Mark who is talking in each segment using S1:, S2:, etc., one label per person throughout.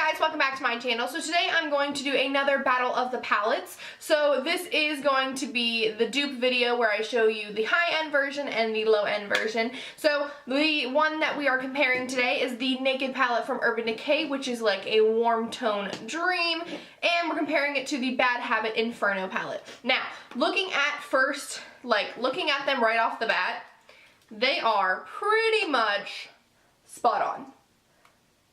S1: guys, welcome back to my channel. So today I'm going to do another battle of the palettes. So this is going to be the dupe video where I show you the high-end version and the low-end version. So the one that we are comparing today is the Naked palette from Urban Decay, which is like a warm tone dream, and we're comparing it to the Bad Habit Inferno palette. Now, looking at them right off the bat, they are pretty much spot on.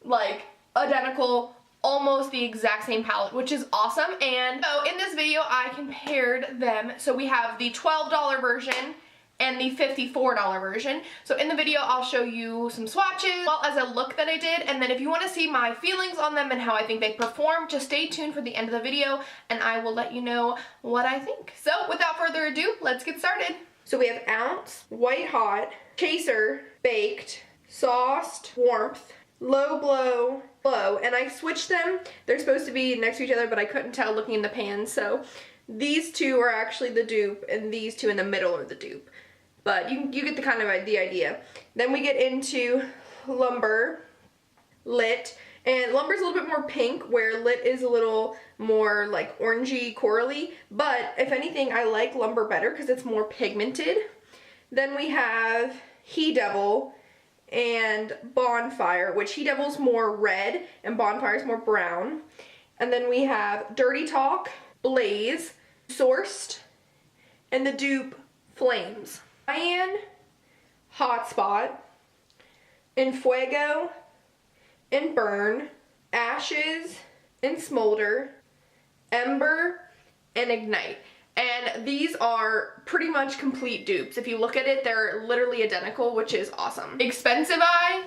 S1: Like, identical, almost the exact same palette, which is awesome. And so in this video I compared them. So we have the $12 version and the $54 version. So in the video I'll show you some swatches as well as a look that I did, and then if you want to see my feelings on them and how I think they perform, just stay tuned for the end of the video and I will let you know what I think. So without further ado, let's get started. So we have Ounce, White Hot, Chaser, Baked, Sauced, Warmth, Low Blow, Blow, and I switched them. They're supposed to be next to each other, but I couldn't tell looking in the pan, so these two are actually the dupe, and these two in the middle are the dupe. But you get the idea. Then we get into Lumber, Lit, and Lumber's a little bit more pink, where Lit is a little more like orangey, corally, but if anything, I like Lumber better because it's more pigmented. Then we have He Devil and Bonfire, which He Devil's more red and Bonfire's more brown. And then we have Dirty Talk, Blaze, Sourced, and the dupe Flames. Cyan, Hotspot, Enfuego, and Burn, Ashes, and Smolder, Ember, and Ignite. And these are pretty much complete dupes. If you look at it, they're literally identical, which is awesome. Expensive eye,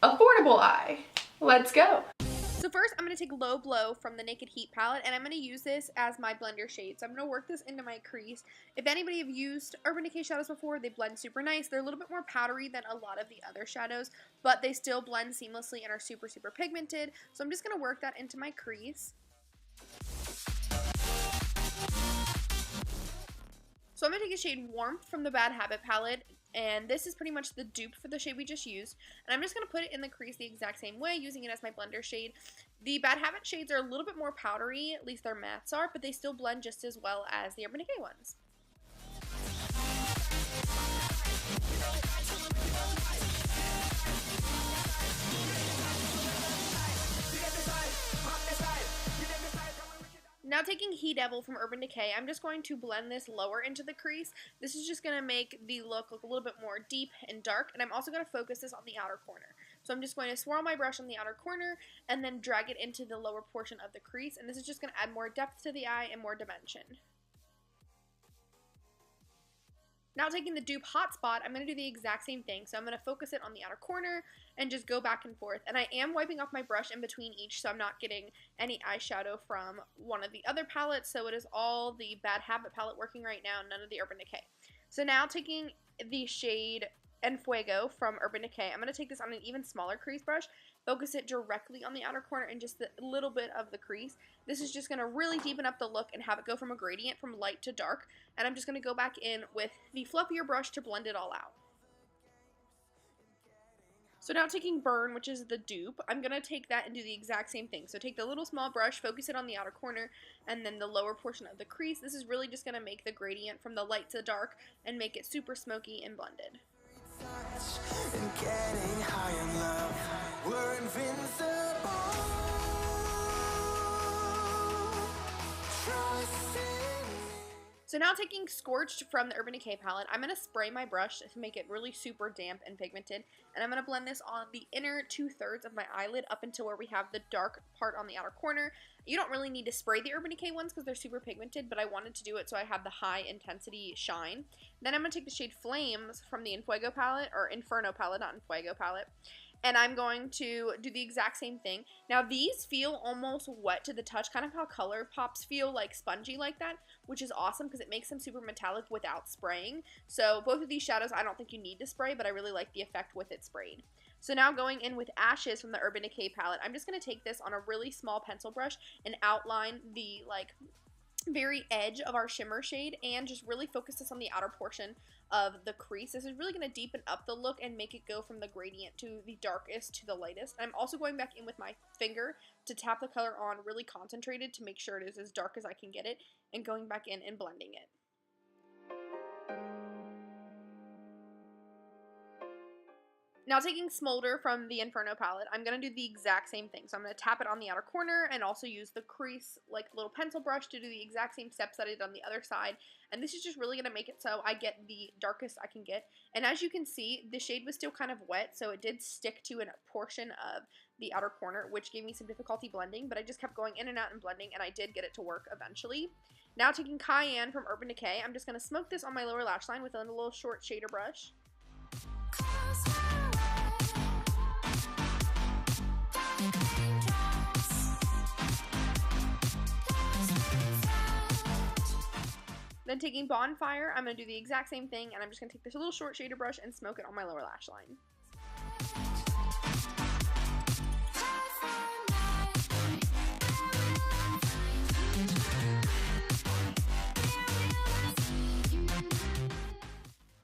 S1: affordable eye. Let's go. So first, I'm going to take Low Blow from the Naked Heat palette, and I'm going to use this as my blender shade. So I'm going to work this into my crease. If anybody have used Urban Decay shadows before, they blend super nice. They're a little bit more powdery than a lot of the other shadows, but they still blend seamlessly and are super, super pigmented. So I'm just going to work that into my crease. So I'm going to take the shade Warmth from the Bad Habit palette, and this is pretty much the dupe for the shade we just used. And I'm just going to put it in the crease the exact same way, using it as my blender shade. The Bad Habit shades are a little bit more powdery, at least their mattes are, but they still blend just as well as the Urban Decay ones. Now taking He Devil from Urban Decay, I'm just going to blend this lower into the crease. This is just going to make the look a little bit more deep and dark, and I'm also going to focus this on the outer corner. So I'm just going to swirl my brush on the outer corner and then drag it into the lower portion of the crease, and this is just going to add more depth to the eye and more dimension. Now taking the dupe Hotspot, I'm going to do the exact same thing. So I'm going to focus it on the outer corner and just go back and forth. And I am wiping off my brush in between each, so I'm not getting any eyeshadow from one of the other palettes. So it is all the Bad Habit palette working right now, none of the Urban Decay. So now taking the shade Enfuego from Urban Decay, I'm going to take this on an even smaller crease brush, focus it directly on the outer corner and just a little bit of the crease. This is just going to really deepen up the look and have it go from a gradient from light to dark. And I'm just going to go back in with the fluffier brush to blend it all out. So now taking Burn, which is the dupe, I'm going to take that and do the exact same thing. So take the little small brush, focus it on the outer corner, and then the lower portion of the crease. This is really just going to make the gradient from the light to dark and make it super smoky and blended. And getting high in love, we're invincible. So now taking Scorched from the Urban Decay palette, I'm going to spray my brush to make it really super damp and pigmented, and I'm going to blend this on the inner 2/3 of my eyelid up until where we have the dark part on the outer corner. You don't really need to spray the Urban Decay ones because they're super pigmented, but I wanted to do it so I have the high intensity shine. Then I'm going to take the shade Flames from the Enfuego palette, or Inferno palette, not Enfuego palette, and I'm going to do the exact same thing. Now these feel almost wet to the touch, kind of how Color Pops feel, like spongy like that, which is awesome because it makes them super metallic without spraying. So both of these shadows I don't think you need to spray, but I really like the effect with it sprayed. So now going in with Ashes from the Urban Decay palette, I'm just going to take this on a really small pencil brush and outline the
S2: very edge of our shimmer shade and just really focus this on the outer portion of the crease. This is really going to deepen up the look and make it go from the gradient to the darkest to the lightest. I'm also going back in with my finger to tap the color on really concentrated to make sure it is as dark as I can get it, and going back in and blending it. Now taking Smolder from the Inferno palette, I'm going to do the exact same thing. So I'm going to tap it on the outer corner and also use the crease, like little pencil brush, to do the exact same steps that I did on the other side. And this is just really going to make it so I get the darkest I can get. And as you can see, the shade was still kind of wet, so it did stick to a portion of the outer corner, which gave me some difficulty blending, but I just kept going in and out and blending, and I did get it to work eventually. Now taking Cayenne from Urban Decay, I'm just going to smoke this on my lower lash line with a little short shader brush. Then taking Bonfire, I'm going to do the exact same thing, and I'm just going to take this little short shader brush and smoke it on my lower lash line.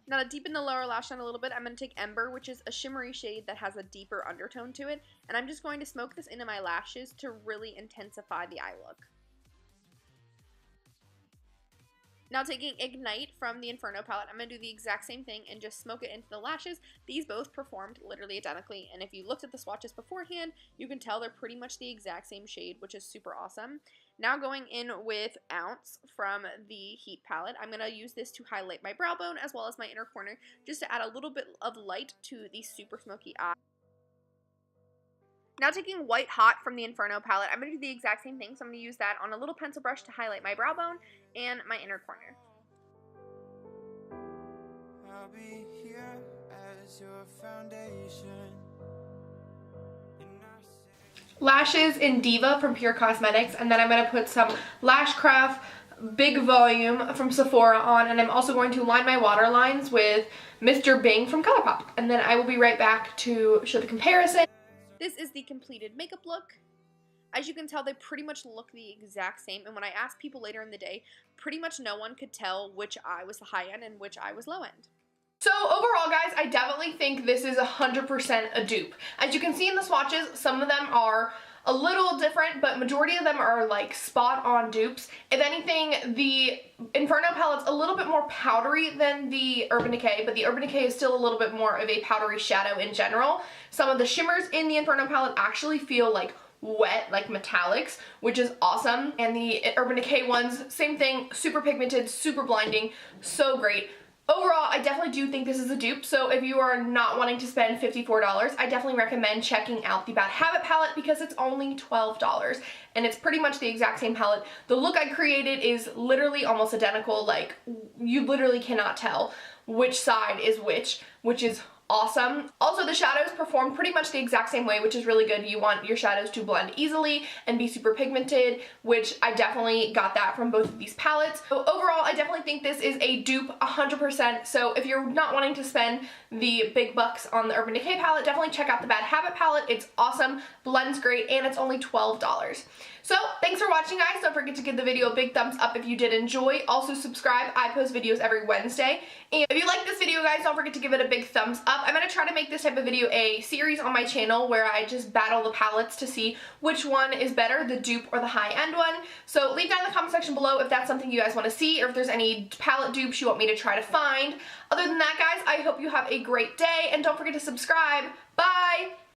S2: Now to deepen the lower lash line a little bit, I'm going to take Ember, which is a shimmery shade that has a deeper undertone to it, and I'm just going to smoke this into my lashes to really intensify the eye look. Now taking Ignite from the Inferno palette, I'm going to do the exact same thing and just smoke it into the lashes. These both performed literally identically, and if you looked at the swatches beforehand, you can tell they're pretty much the exact same shade, which is super awesome. Now going in with Ounce from the Heat palette, I'm going to use this to highlight my brow bone as well as my inner corner, just to add a little bit of light to the super smoky eye. Now taking White Hot from the Inferno palette, I'm going to do the exact same thing, so I'm going to use that on a little pencil brush to highlight my brow bone and my inner corner. I'll be here as your foundation.
S1: Lashes in Diva from Pure Cosmetics, and then I'm going to put some Lash Craft Big Volume from Sephora on, and I'm also going to line my waterlines with Mr. Bing from ColourPop, and then I will be right back to show the comparison.
S2: This is the completed makeup look. As you can tell, they pretty much look the exact same, and when I asked people later in the day, pretty much no one could tell which eye was the high end and which eye was low end.
S1: So overall, guys, I definitely think this is 100% a dupe. As you can see in the swatches, some of them are a little different, but majority of them are like spot on dupes. If anything, the Inferno palette's a little bit more powdery than the Urban Decay, but the Urban Decay is still a little bit more of a powdery shadow in general. Some of the shimmers in the Inferno palette actually feel like wet, like metallics, which is awesome. And the Urban Decay ones, same thing, super pigmented, super blinding, so great. Overall, I definitely do think this is a dupe, so if you are not wanting to spend $54, I definitely recommend checking out the Bad Habit palette because it's only $12, and it's pretty much the exact same palette. The look I created is literally almost identical, like, you literally cannot tell which side is which is awesome. Also, the shadows perform pretty much the exact same way, which is really good. You want your shadows to blend easily and be super pigmented, which I definitely got that from both of these palettes. So overall, I definitely think this is a dupe 100%. So if you're not wanting to spend the big bucks on the Urban Decay palette, definitely check out the Bad Habit palette. It's awesome, blends great, and it's only $12. So thanks for watching, guys. Don't forget to give the video a big thumbs up if you did enjoy. Also subscribe. I post videos every Wednesday. And if you like this video, guys, don't forget to give it a big thumbs up. I'm going to try to make this type of video a series on my channel where I just battle the palettes to see which one is better, the dupe or the high-end one. So leave down in the comment section below if that's something you guys want to see, or if there's any palette dupes you want me to try to find. Other than that, guys, I hope you have a great day, and don't forget to subscribe. Bye!